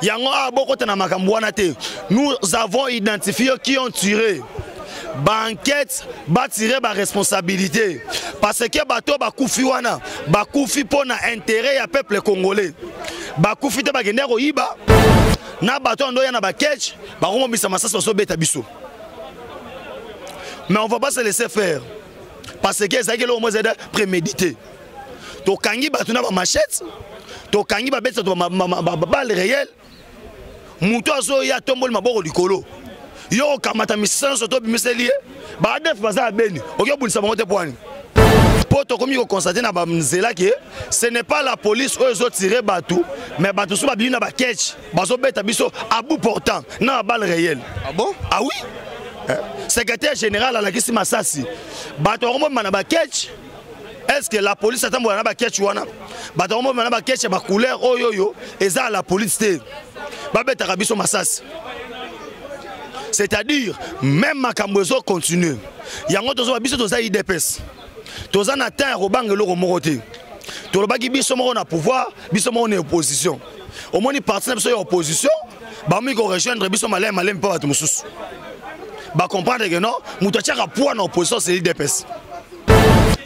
Yango a beaucoup de makambuanate. Nous avons identifié qui ont tiré. Banquette va tirer ma responsabilité. Parce que bateau bakoufi wana, bakoufi pour intérêt à peuple congolais. Bakoufi te bagender au iba. Na bateau ando yana baketch, baromo bisa masasa so beta biso. Mais on va pas se laisser faire. Parce que ça qui est le moins prémédité. To kangi bateau na ba machette, to kangi ba beta to balle réelle. Muto azo ya tombol maboko likolo. Yo kamata misano soto bimiseli ba def baza beni. Oyo bulisa bangote poani. Poto comme il constate na ba mzela que ce n'est pas la police eux autres tirer bateau, mais bateau so ba bina ba catch, bazo beta biso à bout portant na balle réelle. Ah bon? Ah oui. Secrétaire général à la Kisi Masasi. Bateau romo manaba catch. Est-ce que la police attend pour na catch wana? Bateau romo manaba catch ba couleur oyoyo eza la police té. Ba beta rabiso Masasi. C'est-à-dire, même ma cambozo continue. Il y a un autre qui est IDPS. Tous en atteint Robang et Loro Moroté. Tous les bagi bisomoro na pouvoir, bisomoro na opposition. Au moins, ils participent à l'opposition. Bami ko rejoindre bisomalem malem pas tout mususu. Ba comprendre que non, mutacha ka poids na opposition c'est IDPS.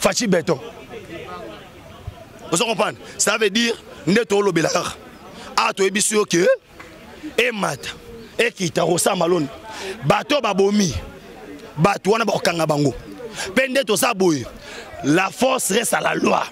Fachi béton. Vous comprenez? Ça veut dire neto lo belakar. Ah to ebisio que et mat et kita rosa malone. Bato babomi, bato wana bakanga bango. Pende to saboy. La force reste à la loi.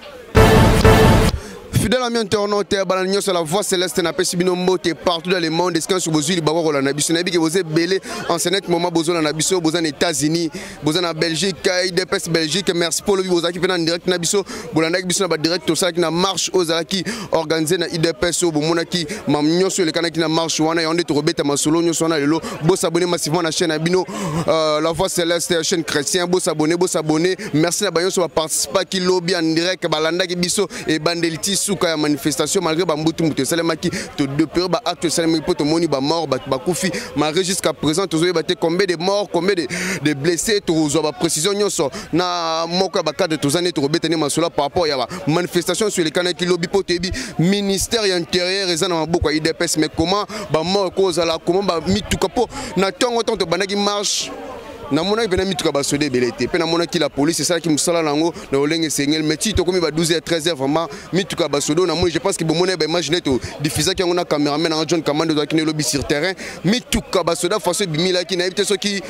Fidèle ami internaute, balanignon sur la voix céleste n'a pas subi nombote partout dans le monde. Est-ce que sur besoin de bago la nabiso nabi que vous êtes belé en ce moment besoin la nabiso besoin aux États-Unis, besoin en Belgique, IDPS Belgique. Merci pour le vie aux qui en direct nabiso, bolanda biso na direct tout ça qui na marche aux qui organisé na IDPS au monaki mamnyo sur le canal qui na marche wana et on est robeta masolo nyo sona lelo. Beau s'abonner massivement à la chaîne Abino la voix céleste chaîne chrétien, beau s'abonner. Merci na bayon sur participer qui lobby en direct balanda ki biso et bandeliti ya manifestation malgré bambutu mutu salemaki to deux périodes ba acte salemaki poto moni ba mort ba koufi malgré jusqu'à présent tozo baté combien de morts combien de blessés tozo ba précision nyonso na moko ba cadre tozane to betene masola par rapport ya ba manifestation sur les canaux qui lobby potebi ministère intérieur ezana maboko ya IDPS mais comment ba mort cause la comment ba mituka po na tongo tonto banaki marche na mona bena mituka ba sodé belete pe na mona ki la police c'est ça qui musala nango na olenge sengel mais ti to komi ba 12h 13h vraiment mituka ba sodo na moi je pense que bomona ba imaginer to diffuser ki on a cameraman na John Commando doit ki ne lobby sur terrain mituka ba soda façon bimila ki na éviter ceux qui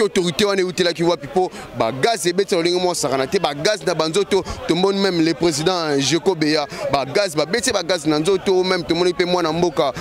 autorité wana utila ki wa pipo ba gaz e beti olenge mo sakana te ba gaz na banzoto to monde même le président Jeko Beya ba gaz ba beti ba gaz na nzoto même to moni pe mo na mboka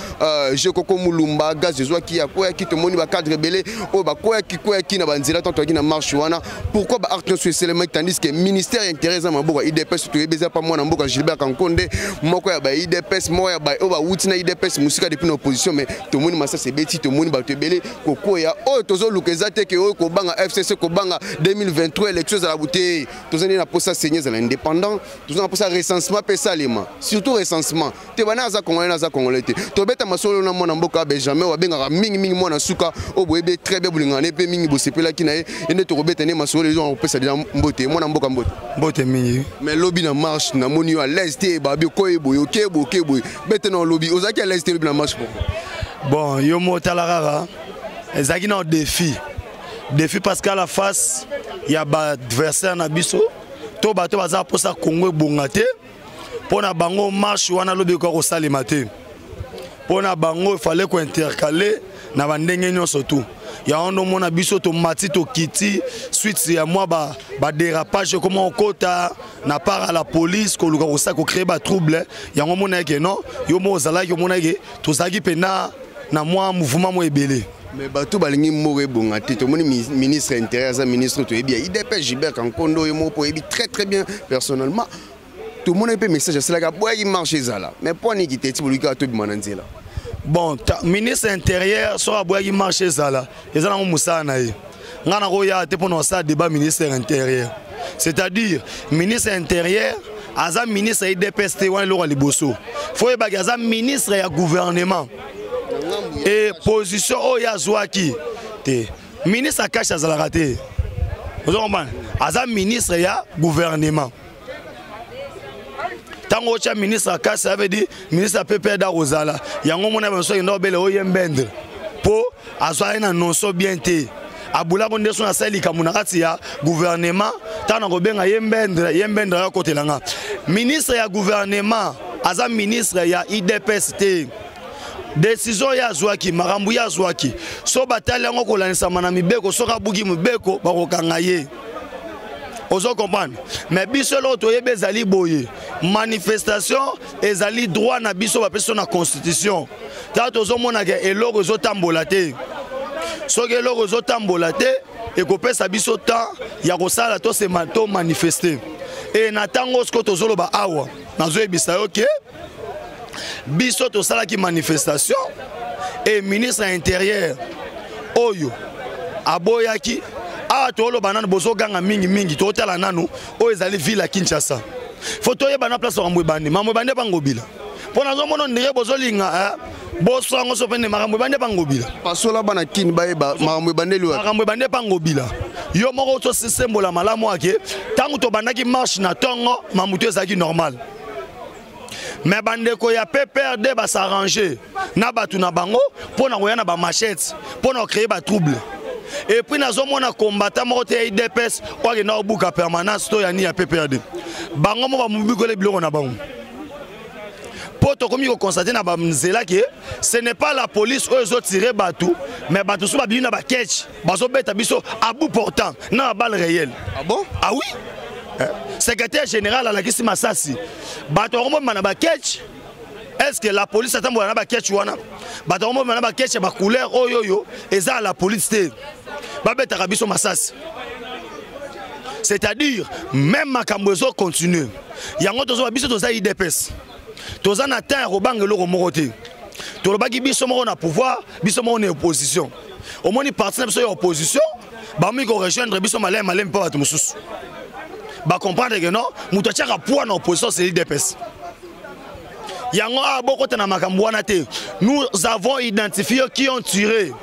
Jeko ko mulumba gaz ezwa ki ya ko ya ki to moni ba cadre belé o ba ko ya qui n'a pas dit na marche wana pourquoi ba acte sur ces mecs tandis que ministère intéressant maboko IDPS to ebeza pas moi na mboka Gilbert Kankonde moko ya ba IDPS mo ya ba o ba wutina IDPS musika depuis l'opposition mais to moni massa c'est beti to moni ba to belé koko ya o tozo lukezate ke o ko banga FCC ko banga 2023 élections à la bouteille tozani na posa signer à l'indépendant tozana na posa recensement pe salima surtout recensement te bana za congolais te to beta masolo na mona mboka Benjamin wa benga mingi mona suka o boyebe très bien bulingane pe mingi sepela ki na ye ene to robetene masolo les gens pesa déjà mbote mona mboka mbote mingi mais lobby na marche na moni à l'est babi ko eboyo kebo bete na lobby ozaki à l'est lobby na marche bon yo motala rara ezaki na défi parce qu'à la face il y a ba adversaire na biso to bato baza posa Congo bongate pona bango marche wana lobby ko salima te pona bango il fallait ko intercaler na bandenge nyonso tout ya on mona biso to mati to kiti suite ya moi ba dérapage comment on kota na part à la police ko luka ko sa ko créer ba trouble ya on mona ke non yo mo zala yo mona ke to zaki pena na moi mouvement mo ebele mais bato balingi moko bonga te to moni ministre intérieur ministre to ebi IDP Gilbert Kankondo yo mo po ebi très bien personnellement tout le monde a un message c'est la boy il marche zala mais pour ni qui te ti boluka to bi mananzela. Bon, ministre intérieur soit boyagi marché ça là. Et ça na musa na ye. Ngana ko ya te pour ça débat ministre intérieur. C'est-à-dire ministre intérieur aza ministre IDPS te wana lo liboso. Faut ba aza ministre ya gouvernement. Et position o ya zwaki te. Ministre akacha za la raté. Vous comprenez? Aza ministre ya gouvernement. tango cha ministre akasi ça veut dire ministre PPR da Rosala yango mona ba so ndo bele oyembendre po azwa na nonso bien te abula bonde so na sali kamuna kati ya gouvernement tana ko benga yembendre ya côté langa ministre ya gouvernement aza ministre ya IDPS te décision ya zwaki makambu ya zwaki so batali yango kolanisa mana mibeko so kabuki mibeko bakokanga ye ozo comprendre mais biso lo to yebe zali boye manifestation ezali droit na biso ba peso na constitution ta tozo mona ke eloko zo tambola te so ke eloko zo tambola te e ko pesa biso temps ya ko sala to se mato manifester et na tango sko tozo lo ba awa nazo ebisa OK biso to sala ki manifestation et ministre intérieur oyo aboyaki a tolo banana bozo ganga mingi to tala nanu o ezali ville à Kinshasa photo ye bana place mamwe bande bangobila pona zo mono ndire bozo linga boso ngo so pende makamwe bande bangobila pasola bana kin ba makamwe bande liwa makamwe bande bangobila yo moko to symbole malamu ake tangu to bandaki marche na tongo mamuto ezaki normal mais bandeko ya PPRD ba s'arranger na batu na bango pona koya na ba machette pona créer ba trouble et puis nazo mona combattant mo te IDPS o ke na obuka permanence to ya ni ya PPRD bango mo ba mubiko le biloko na bango poto komi ko constater na ba mzela ke ce n'est pas la police eux autres tirer batu mais batu so ba bina ba catch bazo beta biso à bout portant na balle réelle. Ah bon? Ah oui. Secrétaire général à la Kissi Massassi bato ngomo mana ba catch. Est-ce que la police attend na ba catch wana bato ngomo mana ba catch ba couleur oyoyo eza la police te ba beta biso Massassi. C'est-à-dire même makambo zo continue yango tozo biso toza IDPS toza na temps robang eloko moko te tolobaki biso moko na pouvoir biso moko na opposition au moins ni parti na biso ya opposition ba mi ko rejoindre biso malem pa bato mususu ba comprendre que non muto tiaka poids na opposition c'est l'IDPS yango a boko na makambo wana te nous avons identifié qui ont tiré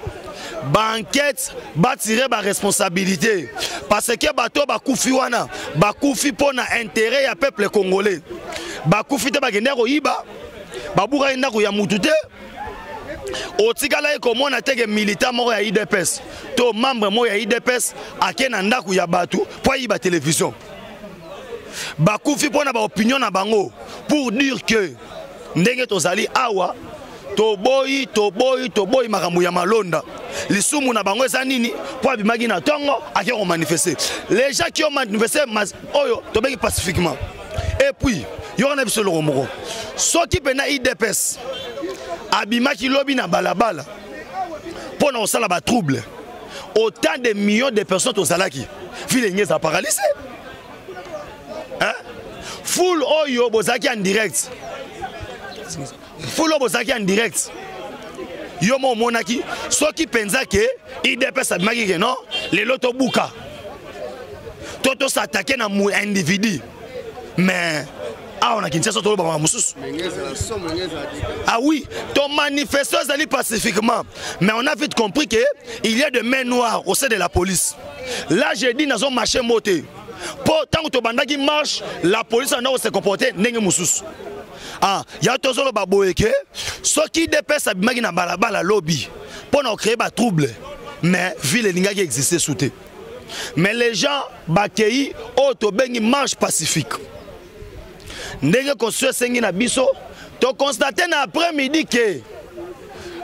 banquette ba tirer ba responsabilité parce que bato ba kufi wana ba kufi pona intérêt ya peuple congolais ba kufi te ba genda ko yiba ba buka ndako ya mutu te otikala ko mona teke militant moko ya IDPS to membre mo ya IDPS akena ndako ya batu po yiba télévision ba kufi pona ba opinion na bango pour dire que ndenge tozali awa toboyi makambo ya malonda lisumu na bango eza nini po abimaki na tongo ake ko manifester les gens qui ont manifesté oyo tobeki pacifiquement et puis yo na biso loko moko soki pena IDPS abimaki lobi na balabala po na osala ba trouble autant de millions de personnes tozalaki ville ngeza paralysé hein full oyo bozaki en direct full bozaki en direct yo mo monaki soki penza ke IDPS abimaki ke non lelo to buka toto s'attaquer na mu individu mais ah on a Kinshasa to ba mususu ah oui ton manifestation allait pacifiquement mais on a vite compris que il y a des mains noires au sein de la police là j'ai dit nazo marché moté pour tant que to bandaki marche la police en a se comporter ndenge mususu ah ya tozolo ba boyeke soki DPS abimaki na balabala lobby pour na créer ba trouble mais ville lingaki exister souté mais les gens bakei auto bengi marche pacifique ndenge konstitue sengi na biso to constater na après-midi que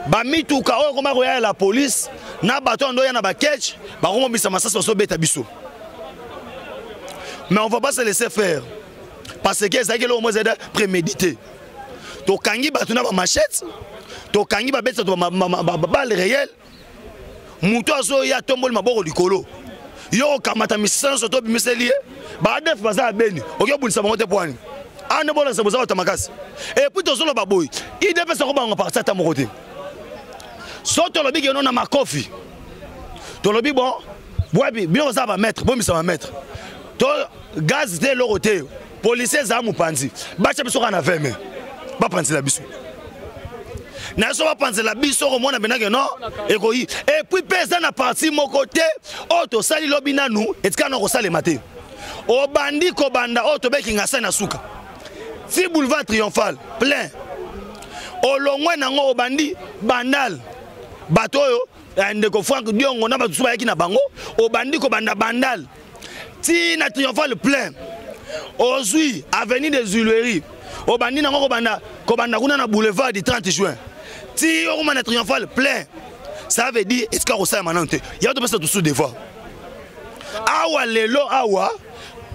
ba mituka oyo koma koya la police na bato ndo ya na ba catch ba komo bisa masasa so beta biso mais on va pas se laisser faire parce que ça que le moins est prémédité to kangi bato na ba machette to kangi ba beta to ba balle réelle muto azo ya tombol maboko likolo yo kamata misana so to bimiselier ba def baza beni okyo bulisa bango te poani ane bola se boza tamakasi et puis tozolo baboy IDPS ko bango parti ta mokote so to lobi ke non na makofi to lobi bon boabi bien ça va mettre bon ça va mettre to gaz de l'oroté policiers za mu panzi ba cha biso kana veme ba panzi la biso na so ba panzi la biso ko mona benake non et koyi et puis pesa na parti mon côté o to sali lobi nanu etika no ko sale maté o bandi ko banda o to beki ngasa na suka si boulevard triomphal plein olongwe nango obandi bandal batoyo ndeko Frank Diongo na batu bayaki na bango obandi ko banda bandal ti na triomphal plein ozui avenue des Huileries obandi nango ko banda kuna na boulevard du 30 juin ti okuma na triomphal plein ça veut dire est-ce que ça manante il y a de personnes tout des fois awa lelo awa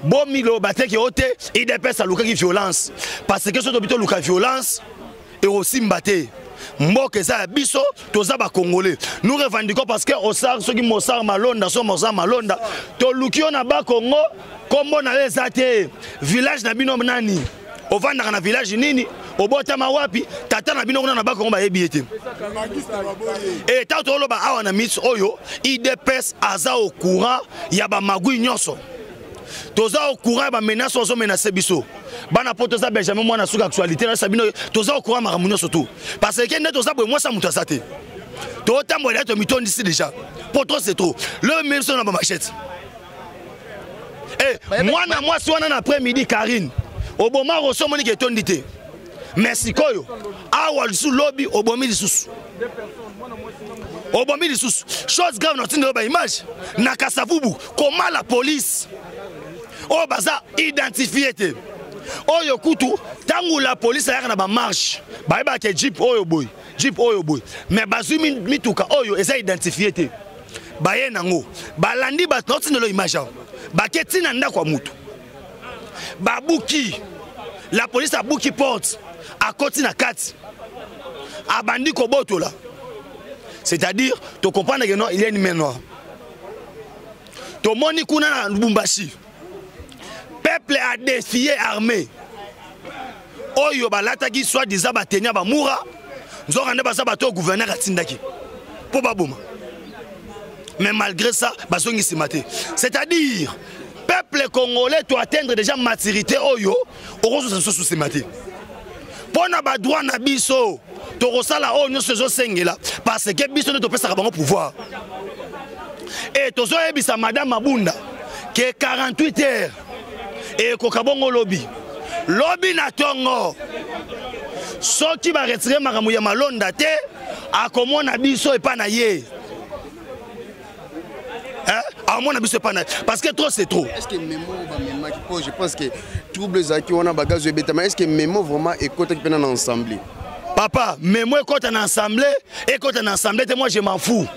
bomilo bateki ote idepesa luka ki violence parce que soto bito luka violence et aussi mbaté mboke za biso toza ba congolais nous revendiquons parce que osar soki mosar malonda so mosar malonda to lukio na ba Congo kombo na lezate village na bino nani ovanda na village nini obota mawapi tata na bino na ba Congo ba yebiete et tato lo ba awa na mis oyo idepes aza au courant ya ba magui nyonso toza au courant ba menace ozo menacer biso bana poto za Benjamin moi na suka actualité na sabino toza au courant maramunyo surtout parce que ne toza boy moi ça muta sate to tambo là to miton ici déjà pour trop c'est trop le même son na ba machette eh moi na moi soana na après midi Karine oboma roso moni ke tondité merci koyo awa sous lobby obomi lisusu obomi lisusu chose grave na tinde ba image na Kasavubu comment la police oh baza identifié te oyo kutu tangu la police ya na ba marche ba ba ke jeep oyo boy mais bazu mituka oyo eza identifié te ba ye nango balandi ba tinde lo image ba ke tina nda kwa mutu ba buki la police a buki porte à côté na kati abandi ko botola c'est-à-dire tu comprends que non il y a une main noire to moni kuna na Lubumbashi peuple a défié armée oyo balataki soit disant batenya ba moura nzokande basa bato gouverneur atindaki po baboma mais malgré ça basongi simate c'est-à-dire peuple congolais doit atteindre déjà maturité oyo orozo sous simate pona ba droit na biso to rosala oyo nyonso zo sengela parce que biso ne to pesa bango pouvoir et tozo ebisa madame Mabunda que 48 heures et kokabongo lobby na tongo soki ba retirer makamu ya malonda te akomona biso epa na ye à mon avis c'est pas parce que trop c'est trop. Est-ce que Memo va qui pose je pense que troubles qui on a bagage de bêta mais est-ce que Memo vraiment écoute qui en ensemble papa Memo écoute en ensemble moi je m'en fous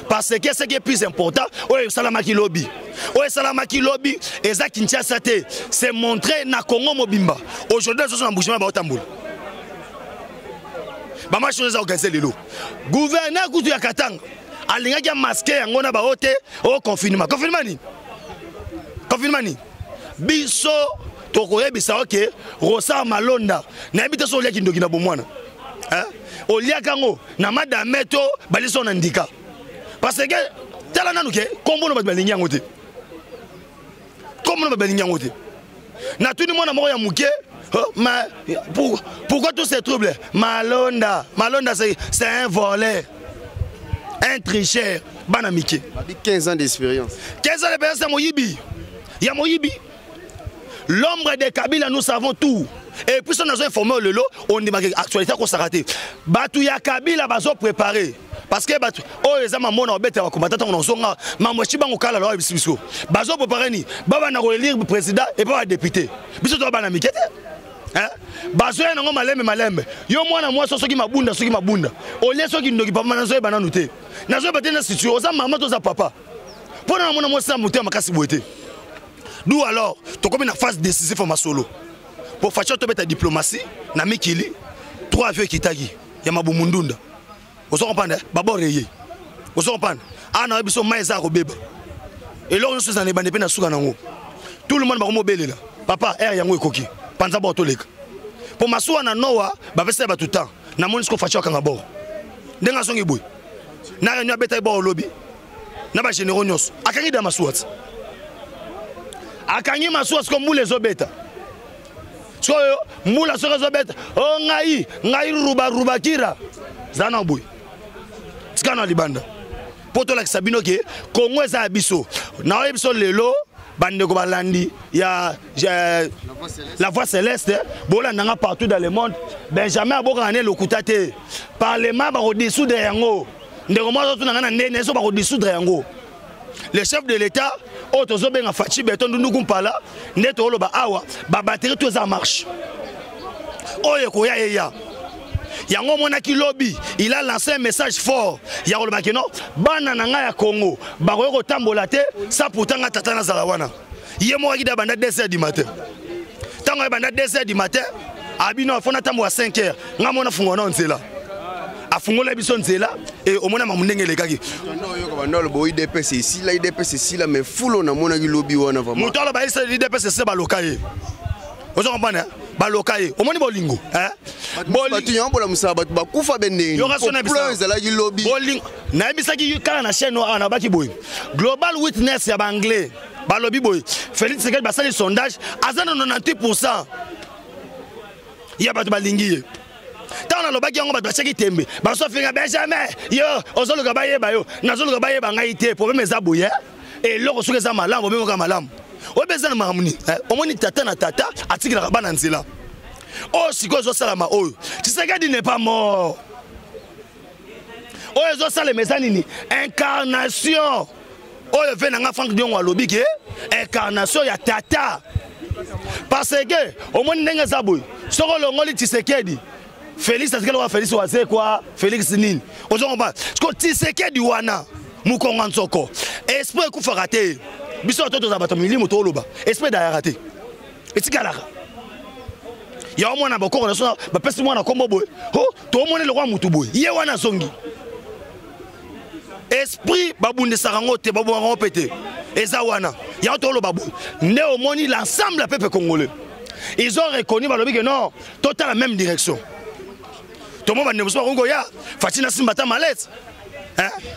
parce que ce qui est plus important ouais salamaki lobby et ça Kinshasa te c'est montrer na Congo mobimba aujourd'hui ils sont en bougement ba otamboula ba ma chose organiser lelo gouverneur kutu ya Katanga alingaki masqué yango na ba hote au confinement ni biso tokoyebisa OK Rosa Malonda na ebite so liaki ndoki na bomwana oliaka ngo na madame to baliso na ndika parce que tala nanu ke kombo no balingi yango te na tuni mwana moko ya muke pourquoi tous ces troubles Malonda c'est un voleur un tricheur banamike 15 ans d'expérience c'est Moyibi ya Moyibi l'ombre de Kabila nous savons tout et puis on a informé le lot on dit actualité qu'on s'est raté batu ya Kabila bazo préparé parce que batu oh les ama mona obeta wa combattant on zonga mamweshi bango kala lo biso bazo préparé ni baba na ko élire président et pas député biso to banamike hein bazo na ngo malembe yo mwana mwa soki mabunda olie soki ndoki papa na zo bananu te na zo batena situation oza mama to za papa pona mwana mwa sa muté makasi boité d'où alors to comme une phase décisive en solo pour faire to beta diplomatie na mikili 3 avions kitagi ya mabumundunda ozo comprendre babo reye ozo comprendre ana biso maïza ko beba et là on se dans bande pe na suka nango tout le monde ba ko mobelela papa air yango ekoki panza ba otoleka pour masuwa na noa ba pesa ba tout temps na moni ko facha kanga bo ndenga songi boy na réunion beta ba lobby na ba généraux nyos akangi da masuwa akangi masuwa ko mbule zobeta so mbula so zobeta o ngai ruba kira zana boy tikana libanda poto la sabino ke Congo eza biso na biso lelo bandeko balandi ya la voix céleste bolandanga partout dans le monde Benjamin abokane lokuta te parlement ba dissoudre yango ndeko mo to nanga na ndene so ba dissoudre yango le chef de l'état otozo benga Fachi Beton ndundu mpala ndeto oloba awa ba batterie to za marche oye ko ya yango monaki lobby il a lancé un message fort ya oloba que non bana nanga ya Congo ba ko tambola te sa pourtant tata na zalawana yemo akida banda 2h du matin tango banda 2h du matin abino fona tambo à 5h ngamona fungona nzela afungola biso nzela et omona mamundenge lekaki yo ka bandolo bo IDPS ici la IDPS ici la mais fulo na mona ki lobby wana vraiment mutala ba IDPS c'est ba lokaye ozo comprendre ba lokaye omoni bolingo batu yambola musaba ba kufa beneni yo rasona bisa ezala ki lobby bolingo na bisaki kala na chaîne na baki boy global witness ya ba anglais ba lobby boy Félix Tshisekedi basali sondage azana 98% ya batu balingi tant na lobaki yango batu bachaki tembe baso finga Benjamin yo ozoluka bayeba yo nazoluka bayeba ngai te problème eza boye et loko suka za malamu bemo ka malamu obeza na mamuni omoni tata na tata atikila bana nzela oh siko zo salama oyo Tshisekedi n'est pas mort oyo zo sala mezani ni incarnation oyo venanga Frank Diongo alobi ke incarnation ya tata parce que omoni ndenge za boye soko longoli Tshisekedi Félix Tshisekedi wa Félix waze kwa Félix nini ozongomba siko Tshisekedi wana mukonga nzoko esprit ku farate biso toto za bato milimo to loba esprit da raté etikala ya mwana bokoko na so ba pesi mwana kombo boy ho to mona le roi mutu boy ye wana zongi esprit babunde sarango te babu ngo pété eza wana ya to loba boy nde omoni l'ensemble la peuple congolais ils ont reconnu balobi que non total la même direction to mo ba ne boso ngo ya fatina simbata malette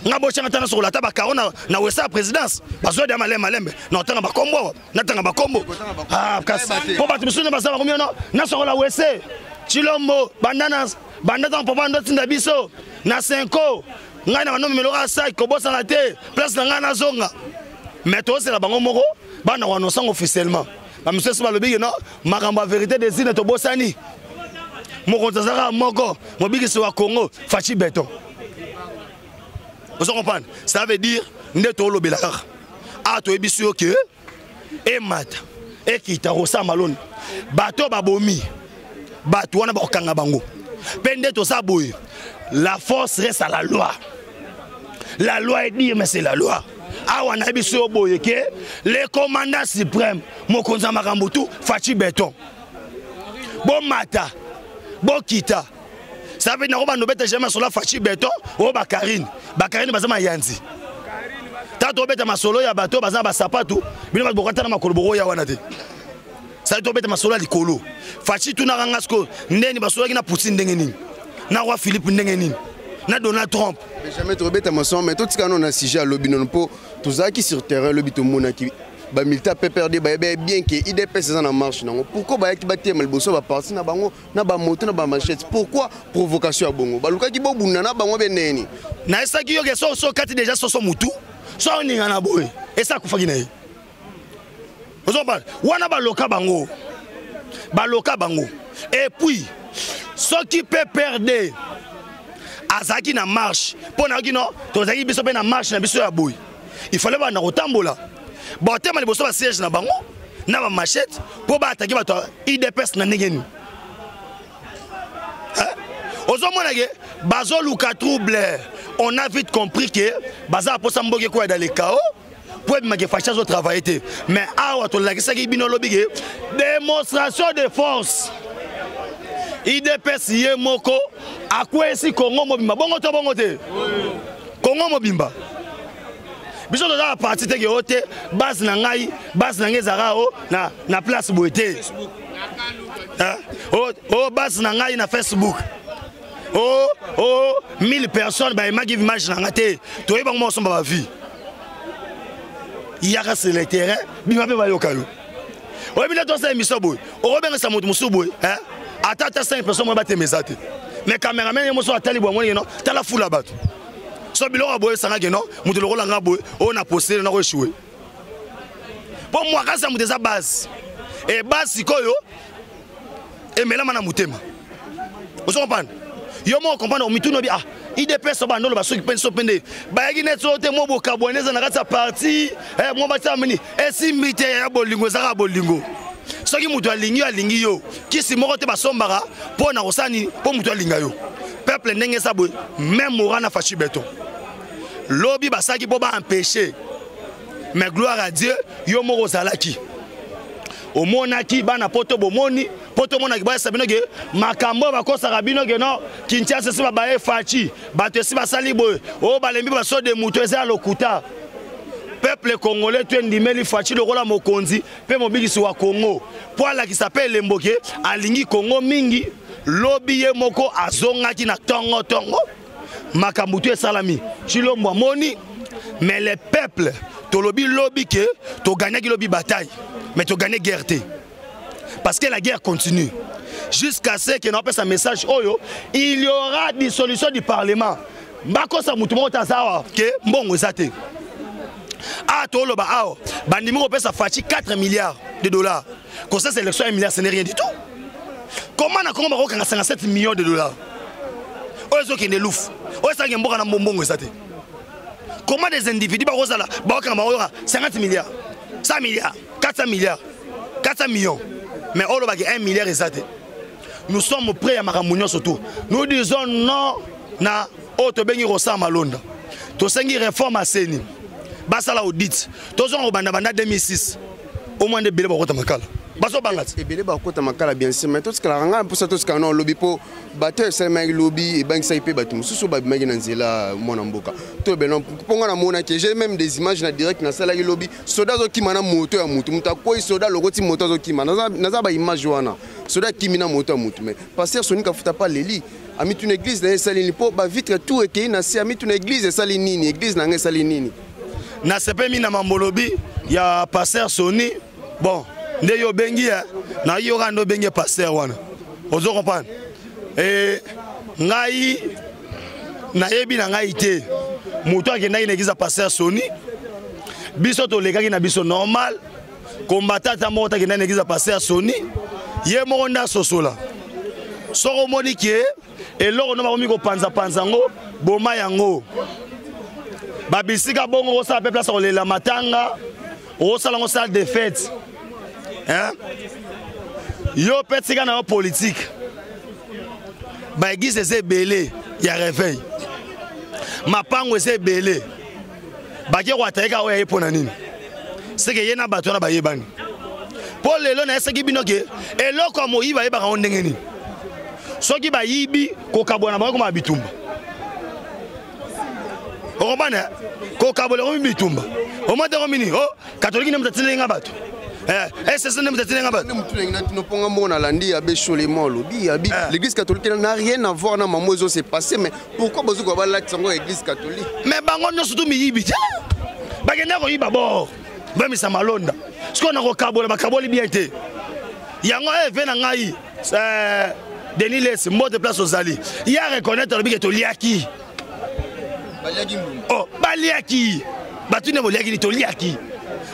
ngabo changa tana sur la table karona na wesa présidence bazo de malembe na tanga bakombo na tanga bakombo po batu musuna basaba komyo na so la wese chilombo bandana papa ndo tinda biso na 5 ngai na banomi melora sai ko bosa na te place na ngana zonga mais to c'est la bango moko bana wana sang officiellement ba monsieur se balobi no makamba vérité des signes to bosani moko tazaka moko mobiki wa Congo Fachi Beton. Vous comprenez? Ça veut dire ndeto lobela kaka. A to ebisio ke e mata e kita rosa malone. Bato babomi. Bato wana ba okanga bango. Pende to sa boy. La force reste à la loi. La loi est dire mais c'est la loi. A wana ebisio boy ke le commandant suprême Mokonza Makambutu Fachi Beton. Bon mata. Bon kita. Ça veut dire que nous avons jamais sur la Fachi Beton ou Bakarine. Bakarine, c'est un yanzi. Tant que nous avons solo ya bateau, nous avons sapato, nous avons beaucoup de kolboro ya wanate. Ça veut dire que nous avons solo ya likolo. Fachi tu n'as rien que nous avons solo ya Poutine ndengeni. Na roi Philippe ndengeni. Na Donald Trump. Jamais tu rebelles ma son, mais tout ce qu'on a sujet à lobby non pour tout ça qui sur terrain lobby tout le monde qui ba milita peut perdre ba bien que IDPS en marche non pourquoi ba ki batie malboso ba parti na bango na ba moto na ba machette pourquoi provocation à bongo ba luka ki bo bunda na bango beneni na esa ki yo ke so kati déjà so mutu so ni ngana boy esa kufaki na ye ozoba wana ba loka bango et puis ceux qui peut perdre azaki na marche pona ki no to zaki biso pe na marche na biso ya boy il fallait ba na kotambola. Bon, tu as besoin de siège na bango, na ba machette pour ba attaquer ba IDPS na ndengeni. Ozo monage bazo luka trouble. On a vite compris que baza pour samboge quoi dans les chaos pour que fachage au travail était. Mais awa to la kisa ki bino lobige démonstration de force. IDPS ye moko akwesi Congo mobimba. Bongo te. Congo mobimba. Biso to za parti te ke ote base na ngai zarao na place boité oh base na ngai na Facebook oh 1000 personnes ba ma give image na ngate to yeba mo somba ba vie yaka sur le terrain bima pe ba yokalo o bi na to sa émission boy o benga sa moto musu boy atata 5 personnes ba te mesate mais cameraman mo so atali bo mo no tala fula bato. So bilo aboye sanga geno mutu lokola nga boye o na poster na ko échouer Pour moi, quand ça me dit base. Et base, c'est quoi? Et mais là, je mutema. Vous comprenez? Yo mo comprendre o mituno bi ah IDP so ba ndolo ba so ki penso pende ba yaki net so te mo bo kaboneza na kata parti mo ba tsamini esi mite ya bolingo zaka bolingo soki mutu alingi yo kisi moko te ba sombaka po na kosani po mutu alinga yo peuple ndenge sa boy même morana fachi beton lobi ba saki po ba empêcher mais gloire à Dieu yo moko zalaki o monaki bana poto bomoni poto mona ki ba sabino ke makambo ba kosa rabino ke no Kinshasa se ba fachi bato si ba sali boy o balembi ba so de mutu eza lokuta peuple congolais tu ndimeli fachi lokola mokonzi pe mobikisi wa Congo poala qui s'appelle Lemboke alingi Congo mingi lobi ye moko azongaki na tongo makambo tu esalami chilombo moni mais les peuples to lobi ke to gagnaki lobi bataille mais tu gagnes guerre. Parce que la guerre continue. Jusqu'à ce qu'il n'ait pas un message, il y aura dissolution du Parlement. Bako sa mutumo tazawa ke mbongo zate. Ah tolo ba ao. Bandimi opé sa fachi 4 milliards de dollars. Comme ça c'est élection 1 milliard, ce n'est rien du tout. Comment na Congo bako 57 millions de dollars. Ozo ki ne louf. Ozo ki mboka na mbongo zate. Comment des individus bako sala bako na 50 milliards, 100 milliards. 400 milliards, 400 millions. Mais on a 1 milliard et ça. Nous sommes prêts à Maramounion surtout. Nous disons non na Otobengi Rosa Malonda. Tosengi réforme à Seni. Basala audit. Tozon au Bandabanda 2006. Au moins de Bélé Bakota Makala. Baso Bangat. Et Bélé Bakota Makala bien sûr. Mais tout ce que la ranga pour ça tout ce qu'on a lobby pour battre c'est le lobby et banque ça paye batum. Sous bab Maginanzela Monamboka. Tout ben pour moi na que j'ai même des images na direct na sala lobby. Soda zo ki mana moto ya mutu. Muta koi soda logo ti moto zo ki mana. Naza ba image wana. Soda ki mina moto ya mutu mais pasteur Sonika futa pas leli. Ami une église na salini po ba vitre tout et na si ami une église salini nini église na salini. Na sepe mina mambolobi ya pasteur Soni. Bon, nde yo bengi na yo rando bengi pasteur wana. Ozo comprendre. Et ngai na yebi na ngai te. Muto akenda ina église pasteur Soni. Biso to lekaki na biso normal. Combattant mota akenda na église pasteur Soni. Ye mo nda sosola. Soko moni ke eloko no bakomi ko panza ngo boma yango. Babisika bongo ko sa peuple sa kolela matanga. O sala ngo salle de fête. Hein? Yo petika na politique. Ba église c'est belé, ya réveil. Mapango c'est belé. Ba ke kwa taika o ya epona nini. C'est que yena bato na ba yebani. Paul lelo na ese ki binoke eloko mo yiba yeba ka ndenge ni. Soki ba yibi ko kabona ba ko ma bitumba. Orobana ko kabole ko bitumba. O mate ko mini oh catholique ne mtatile nga bato. L'église catholique n'a rien à voir dans Mamozo c'est passé mais pourquoi vous avez l'église catholique? Mais bango no surtout miyibi. Bagenda ko yiba bo. Ba mi samalonda. Ce qu'on a recabole ba kaboli bien été. Yango vena ngai Denis Les mot de place aux alliés. Il y a reconnaître le bigeto liaki. Baliaki. Oh, baliaki. Batune mo liaki to liaki.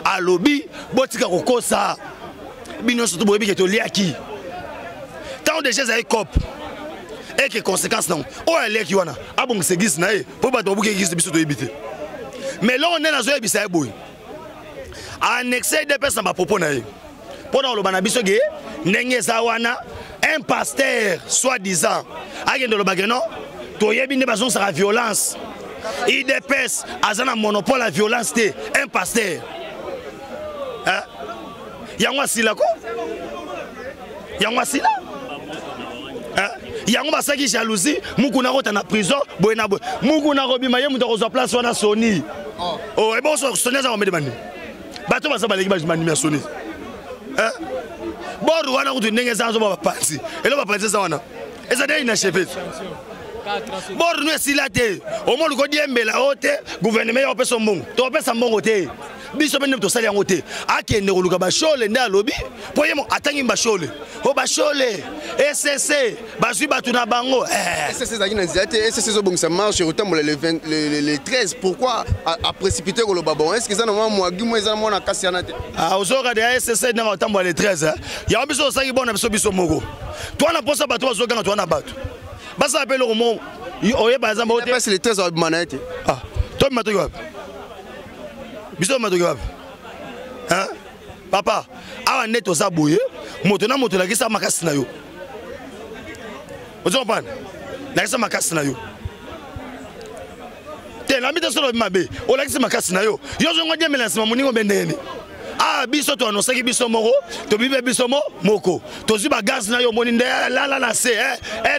Alobi botika kokosa bino surtout boyebi ke to liaki tant de choses avec cop et que conséquences non o eleki wana abong segis na e po bato buke gis biso to ebité mais là on est dans zo ebisa e boy annexé de personnes ba popo na e pona lo bana biso ge ndenge za wana un pasteur soi-disant agendo lo bageno to yebi ne bazon sa violence IDPS azana monopole la violence té un pasteur. Hein? Yango asila ko? Yango asila? Hein? Yango basaki jalousie, mukuna kota na prison, boy na boy. Mukuna robima ye muto ko place wana Sony. Oh, et bon so Sony za omede bani. Bato basa baleki ba jimani ya Sony. Hein? Boru wana kutu ndenge za zo ba parti. Elo ba parti za wana. Eza dai na chefet. Boru no esila te. O mo ko diembela ote, gouvernement yo pesa mbongo. To pesa mbongo te. biso bende to sali yango te akende koluka ba shole nda lobi poyemo atangi ba shole o ba shole SSC bazui batu na bango SSC zaki na zate SSC zo bongisa marche autant le 13 pourquoi a précipité ko lo babon est-ce que ça normalement moi gimo eza mona kasi ana te ozoka de SSC na autant le 13 ya biso sali bona biso moko toi na posa batu bazokanga toi na batu basa appelle au moment oye par exemple hotel c'est le 13 au manette toi matoki wapi biso matoki wapi hein papa awa neto za boye moto na moto la kisa makasi na yo ozo comprendre la kisa makasi na yo te la mita solo mabe o la kisa makasi na yo yo zo ngode melansi mamuningo bendeni biso to anosaki biso moko to bibe biso moko to ziba gaz na yo moni nde la na se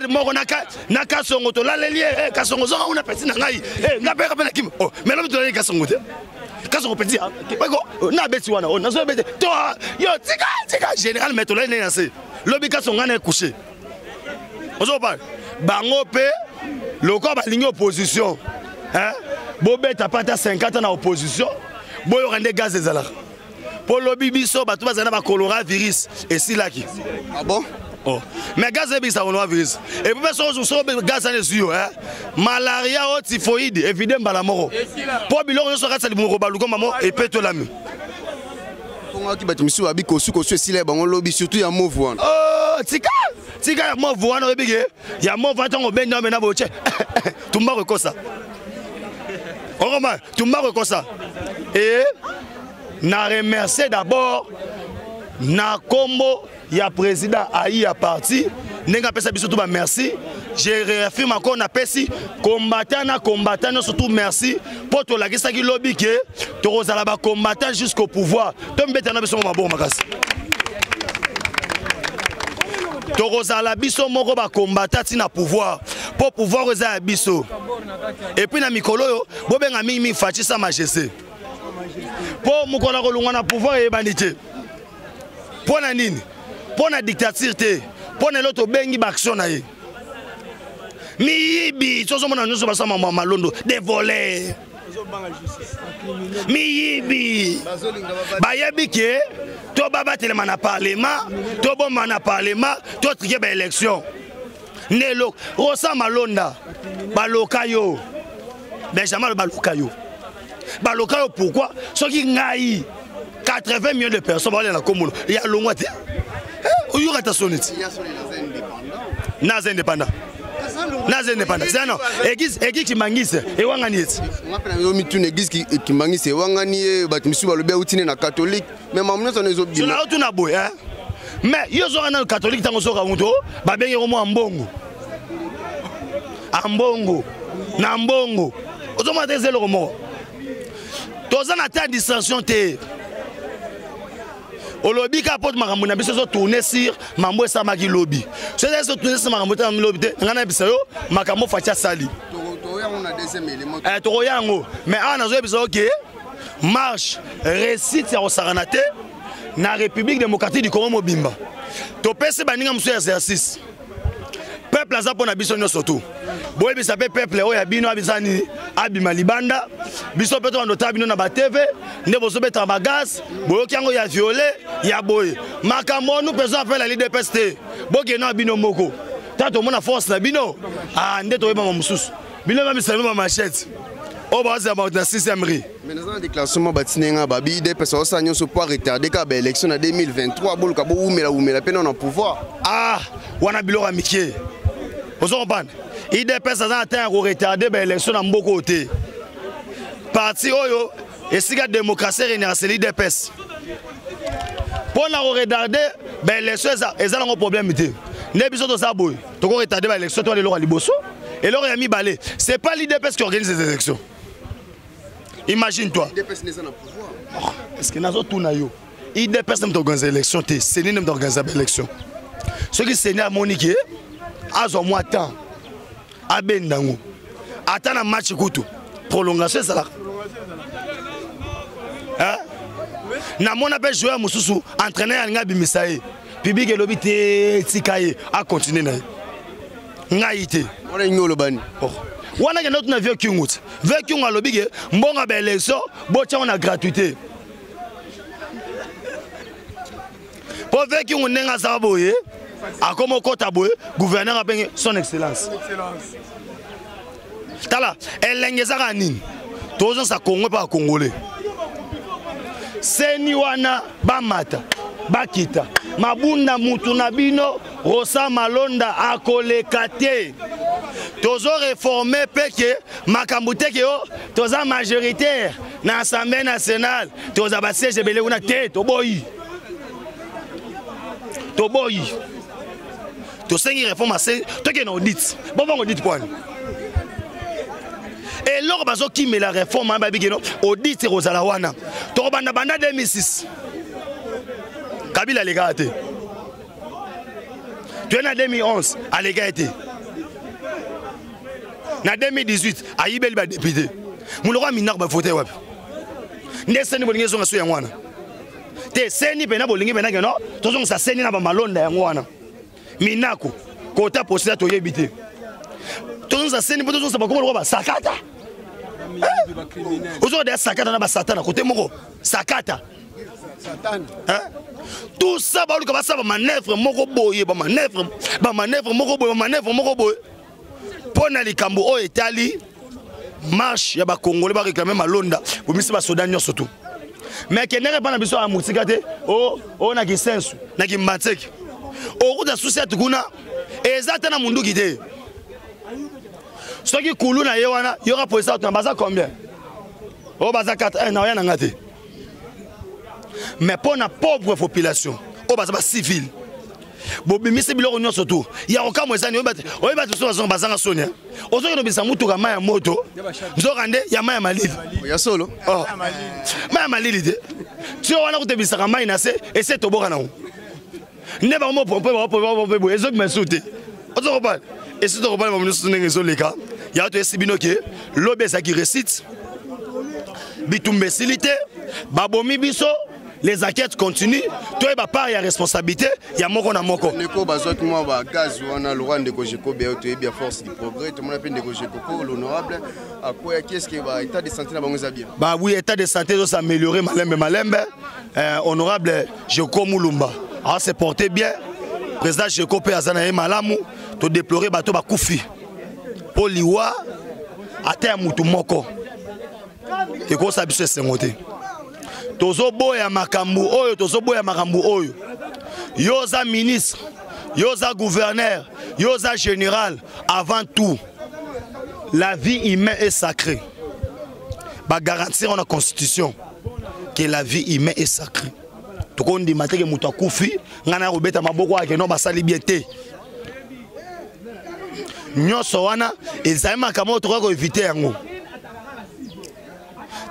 moko na kasongo to la lelie kasongo zo una peti na ngai ngabe kapela kim mais là to kasongo te kasongo peti bako na beti wana na zo beti to yo tika général mais to la na se lobi kasongo na coucher ozo pa bango pe loko ba ligne opposition bobeta pata 50 na opposition boyo rende gaz ezala pour le bibiso batu bazana ba coronavirus et si là qui ah bon mais gaz et ça coronavirus et pour personne so gaz na sur malaria ou typhoïde évidemment bala moko pour biloko so ka sali moko baluko mamo et peto lami pour ki batimisu abi ko su si là bango lobby surtout ya move one tika ya move one obige ya move one tongo benda mena boche tumba ko ça tumba ko ça et na remercier d'abord na kombo ya président ayi ya parti nenga pesa biso tout ba merci je réaffirme encore na pesi combattant surtout merci pour to la kisa ki lobby ke to rozala ba combattant jusqu'au pouvoir to mbeta na biso mabon makasi to rozala biso moko ba combattant na pouvoir pour pouvoir eza biso et puis na mikolo yo bobenga mingi fachi sa majesté pour mukona kolunga na pouvoir et bandité pour na nini pour na dictature te pour na loto bengi baction na ye miyibi sozo mona nyuso basama malondo des voleurs miyibi bayebi ke to baba telema na parlement to bomba na parlement to trier ba élection nelo rosa malonda balokayo Benjamin balokayo balokayo pourquoi ceux qui ngai 80 millions de personnes dans la commune il y a longwa te il y aura ta sonite naza indépendant c'est non église qui mangise et wangani eti ngapena yo mitune église qui mangise wangani batimisu balobe utine na catholique mais mamuno ça nezo bina na otuna boy mais yo zo na catholique tango soka muto ba bengi ko mo ambongo na mbongo ozoma tezelo ko mo toza na ta distraction te olobi ka pot makambo na biso zo tourner sur mambo esa maki lobby c'est ça tourner sur makambo ta lobby te ngana biso yo makambo facha sali to ya on a deuxième élément to yango mais ana zo biso OK marche récite ya osaranate na République démocratique du Congo mobimba to pese baninga muso exercice peuple aza pona biso nyo surtout boye bisa peuple oya bino abisani abima libanda biso peto ndota bino na ba TV nde bozo beta ba gaz boyo kyango ya violer ya boye makambo nous personne appelle la leader PST boke na bino moko tato mona force na bino nde to yeba mususu bino ba misalo ba machette o ba za ba na 6e ri mais dans la déclaration batinenga babi des personnes ça nyo so pour retarder ka ba élection en 2023 boluka bo umela pena na pouvoir wana biloko mikie ozo comprendre IDPS a atteint à retarder l'élection dans beaucoup de parti oyo et si la démocratie c'est l'IDPS pour la retarder l'élection ils ont un problème ne biso to saboy to retarder l'élection to les loro liboso et loro yami balé c'est pas l'IDPS qui organise les élections imagine-toi l'IDPS n'est pas au pouvoir est-ce que nazo tuna yo IDPS n'a pas organisé l'élection c'est ni n'a pas organisé l'élection ce qui c'est à Monique azo moi temps abendango atana match kutu prolongation ça là na mona pe joueur mususu entraîneur alinga bimisaye public elobi te tikaye a continuer na ngaite on nyolo bani wana ke notre na vieux kingut alobi ke mbonga ba élection bocha on a gratuité Pour faire qu'il y ait un saboye, à comment Kotaboye, gouverneur a payé son excellence. Tala, elle l'a ngezarani. Tous gens ça Congo pas congolais. Seniwana bamata, bakita, mabunda mutuna bino, rosa malonda akolekate. Tozo réformé peke makambute ke yo toza majoritaire na Assemblée nationale toza ba siège belé una tête toboyi to sengi réforme assez to ke na audit bon audit point et lors bazo ki me la réforme ba bigeno audit rozala wana to banda 2006 Kabila légalité tu en 2011 à légalité. En 2018, Aïbel va député. Mon roi Minar va voter. Ne seni bolingi zonga suya ngwana. Te seni pena bolingi pena ke no. Tozonga sa seni na ba malonda ya ngwana. Minako kota posila to yebite. Tozonga sa seni poto zonga ba komo ba sakata. Ozo de sakata na ba satana kote moko. Sakata. Satan. Tout ça ba luka ba sa ba manœuvre moko boye ba manœuvre moko boye. Pour na likambo o etali marche ya ba congolais ba réclamer malonda pour misi ba soda nyo surtout mais que n'ere pas na biso a mutika te o na kisensu na kimbatseki o kuta susi atukuna ezata na munduki te soki kulu na ye wana yora police auto baza combien o baza 4 na yana ngate mais pour na pauvre population o baza ba civil bobimisi biloko nyonso tu ya okamwezani oyebati so bazanga sonia ozoki no bisa mutuka maya moto nzokande ya maya malili ya solo maya malili te tio wana kutebisaka mai na se ese toboka na ne ba mo pompe bo ezoki mesute ozoko pa ese to kopala mamuno sunenge zoleka ya to esibino ke lobesa ki récite bitumbesilité babomi biso. Les enquêtes continuent. Toi, il part, il y a responsabilité. Il y a moko na moko. Neko bazot moi ba gaz wana Laurent de Kojeko bien to bien force du progrès. Tout le monde appelle de Kojeko l'honorable. À quoi qu'est-ce que va état de santé na bango za bien? Bah oui, état de santé doit s'améliorer malembe. Honorable Jeko Mulumba. Ah c'est porté bien. Président Jeko pe azana e malamu to déplorer bato ba kufi. Poliwa ata mutu moko. Et ko sa biso sengote. Tozo boya makambu oyo yoza ministre yoza gouverneur yoza général avant tout la vie humaine est sacrée ba garantir la constitution que la vie humaine est sacrée to ko ndima te ke mutu akufi ngana robeta maboko ake no basali bien te nyoso wana ezali makambo to ko éviter yango.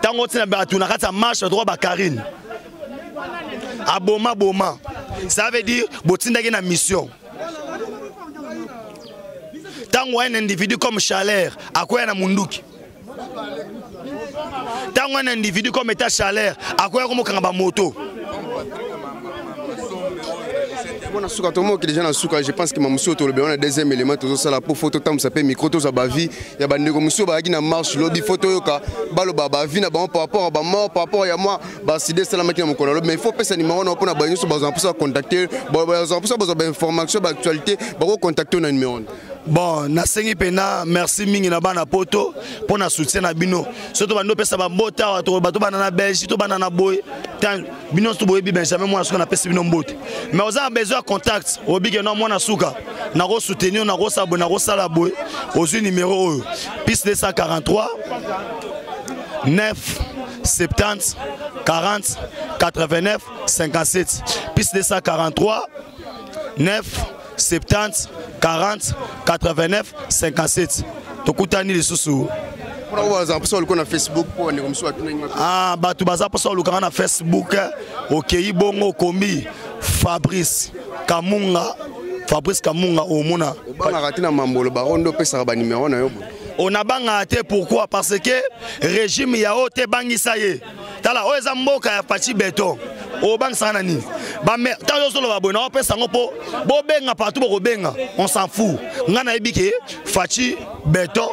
Tango tina batu na kata marche droit ba Karine. Aboma. Ça veut dire botinda ki na mission. Tango un individu comme Chalère, akoya na munduki. Tango un individu comme état Chalère, akoya comme kanga ba moto. Je pense que Mamoussou on a deuxième élément tout ça là pour photo tam ça peut micro tout ça ba vie il y a ba ndeko Mamoussou ba qui na marche lobby photo yoka balo ba vie na ba par rapport à ba mort par rapport à moi ba sidé ça la makina mokolo mais il faut passer numéro na pour na ba nyuso ba pour ça contacter ba pour ça ba information ba actualité ba contacter na numéro. Bon, na sengi pena merci mingi na bana poto pour na soutien na bino. Surtout bando pesa ba mbota to bato bana na Belgique to bana na boy. Tant bino to boy bi Benjamin moi na pesa bino mbote. Mais on a besoin de contact. Obi ke no mona suka. Na go soutenir na go sabona na go sala boy. Aux numéro plus 243 9 70 40 89 57 plus 243 9 70 40 89 57. Tokutani lisusu. Pour Facebook pour batu baza pour ça na Facebook okei bongo kombi Fabrice Kamunga omona. Bana ratina mambolo barondo pesa ba numéro na yo. On a bangaté pourquoi parce que régime ya ote bangisa ye. Tala oza mboka ya Fachi Beton. O bang sana ni. Ba me tanzo solo ba bona pesa ngopo bo benga partout bo benga. On s'en fout. Ngana ebike Fachi Beton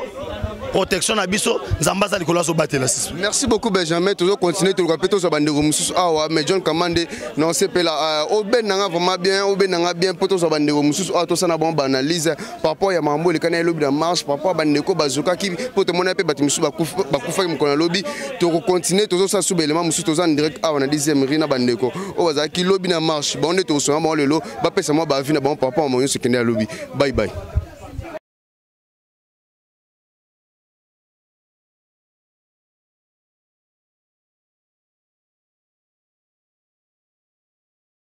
protection na biso nzamba za likolo so batela siso. Merci beaucoup Benjamin, toujours continuer to répéter so bandeko mususu awa mais John Kamande non c'est pela oben nanga vraiment bien oben nanga bien poto so bandeko mususu awa to sana bon analyse par rapport ya mambo le kana lobby na marche par rapport bandeko bazoka ki poto mona pe batimusu bakufa mu kona lobby to continuer to so sous élément mususu to za direct awa na 10e rina bandeko o baza ki lobby na marche bon to so mo lelo ba pesa mo ba vi na bon par rapport à mo yo sekende lobby. Bye bye.